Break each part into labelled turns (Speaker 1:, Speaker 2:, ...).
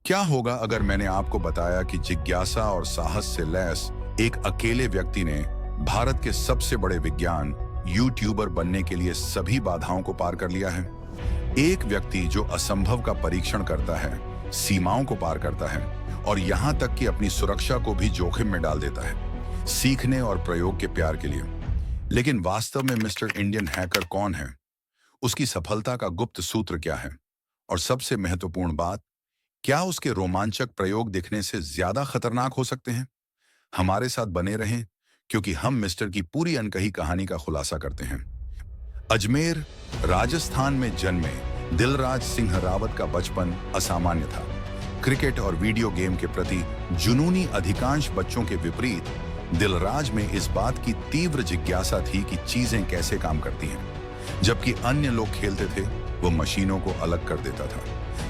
Speaker 1: क्या होगा अगर मैंने आपको बताया कि जिज्ञासा और साहस से लैस एक अकेले व्यक्ति ने भारत के सबसे बड़े विज्ञान यूट्यूबर बनने के लिए सभी बाधाओं को पार कर लिया है। एक व्यक्ति जो असंभव का परीक्षण करता है, सीमाओं को पार करता है और यहां तक कि अपनी सुरक्षा को भी जोखिम में डाल देता है, सीखने और प्रयोग के प्यार के लिए। लेकिन वास्तव में मिस्टर इंडियन हैकर कौन है? उसकी सफलता का गुप्त सूत्र क्या है? और सबसे महत्वपूर्ण बात, क्या उसके रोमांचक प्रयोग दिखने से ज्यादा खतरनाक हो सकते हैं? हमारे साथ बने रहें, क्योंकि हम मिस्टर की पूरी अनकही कहानी का खुलासा करते हैं। अजमेर, राजस्थान में जन्मे दिलराज सिंह रावत का बचपन असामान्य था। क्रिकेट और वीडियो गेम के प्रति जुनूनी अधिकांश बच्चों के विपरीत दिलराज में इस बात की तीव्र जिज्ञासा थी कि चीजें कैसे काम करती हैं। जबकि अन्य लोग खेलते थे, वो मशीनों को अलग कर देता था।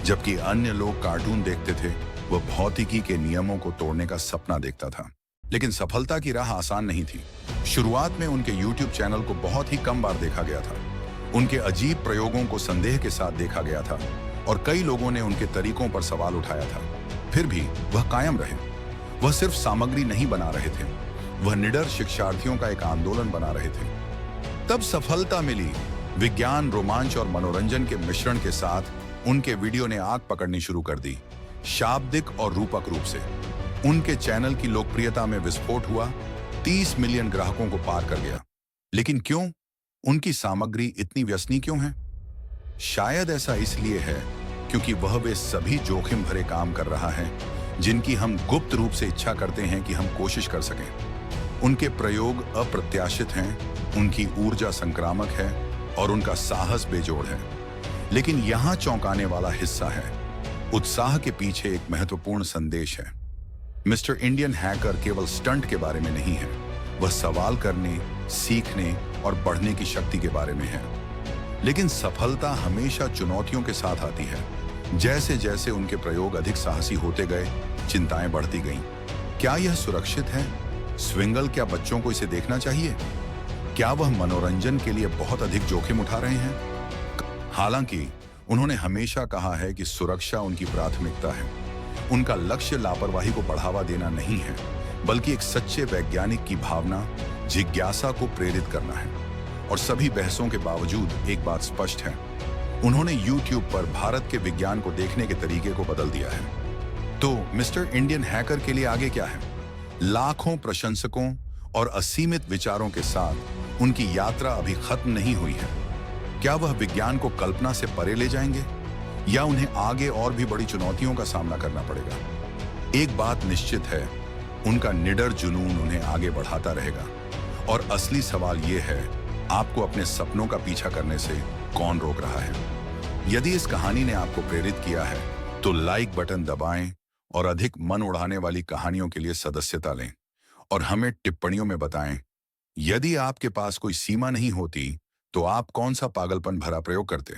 Speaker 1: जबकि अन्य लोग कार्टून देखते थे, वह भौतिकी के नियमों को तोड़ने का सपना देखता था। लेकिन सफलता की राह आसान नहीं थी। शुरुआत में उनके YouTube चैनल को बहुत ही कम बार देखा गया था। उनके अजीब प्रयोगों को संदेह के साथ देखा गया था और कई लोगों ने उनके तरीकों पर सवाल उठाया था। फिर भी वह कायम रहे। वह सिर्फ सामग्री नहीं बना रहे थे, वह निडर शिक्षार्थियों का एक आंदोलन बना रहे थे। तब सफलता मिली। विज्ञान, रोमांच और मनोरंजन के मिश्रण के साथ उनके वीडियो ने आग पकड़नी शुरू कर दी, शाब्दिक और रूपक रूप से। उनके चैनल की लोकप्रियता में विस्फोट हुआ, 30 मिलियन ग्राहकों को पार कर गया। लेकिन क्यों? उनकी सामग्री इतनी व्यसनी क्यों है? शायद ऐसा इसलिए है क्योंकि वह वे सभी जोखिम भरे काम कर रहा है जिनकी हम गुप्त रूप से इच्छा करते हैं कि हम कोशिश कर सकें। उनके प्रयोग अप्रत्याशित हैं, उनकी ऊर्जा संक्रामक है और उनका साहस बेजोड़ है। लेकिन यहां चौंकाने वाला हिस्सा है, उत्साह के पीछे एक महत्वपूर्ण संदेश है। मिस्टर इंडियन हैकर केवल स्टंट के बारे में नहीं है, वह सवाल करने, सीखने और बढ़ने की शक्ति के बारे में है। लेकिन सफलता हमेशा चुनौतियों के साथ आती है। जैसे जैसे उनके प्रयोग अधिक साहसी होते गए, चिंताएं बढ़ती गईं। क्या यह सुरक्षित है? स्विंगल, क्या बच्चों को इसे देखना चाहिए? क्या वह मनोरंजन के लिए बहुत अधिक जोखिम उठा रहे हैं? हालांकि उन्होंने हमेशा कहा है कि सुरक्षा उनकी प्राथमिकता है। उनका लक्ष्य लापरवाही को बढ़ावा देना नहीं है, बल्कि एक सच्चे वैज्ञानिक की भावना, जिज्ञासा को प्रेरित करना है। और सभी बहसों के बावजूद एक बात स्पष्ट है, उन्होंने YouTube पर भारत के विज्ञान को देखने के तरीके को बदल दिया है। तो मिस्टर इंडियन हैकर के लिए आगे क्या है? लाखों प्रशंसकों और असीमित विचारों के साथ उनकी यात्रा अभी खत्म नहीं हुई है। क्या वह विज्ञान को कल्पना से परे ले जाएंगे या उन्हें आगे और भी बड़ी चुनौतियों का सामना करना पड़ेगा? एक बात निश्चित है, उनका निडर जुनून उन्हें आगे बढ़ाता रहेगा। और असली सवाल यह है, आपको अपने सपनों का पीछा करने से कौन रोक रहा है? यदि इस कहानी ने आपको प्रेरित किया है तो लाइक बटन दबाएं और अधिक मन उड़ाने वाली कहानियों के लिए सदस्यता लें और हमें टिप्पणियों में बताएं। यदि आपके पास कोई सीमा नहीं होती तो आप कौन सा पागलपन भरा प्रयोग करते?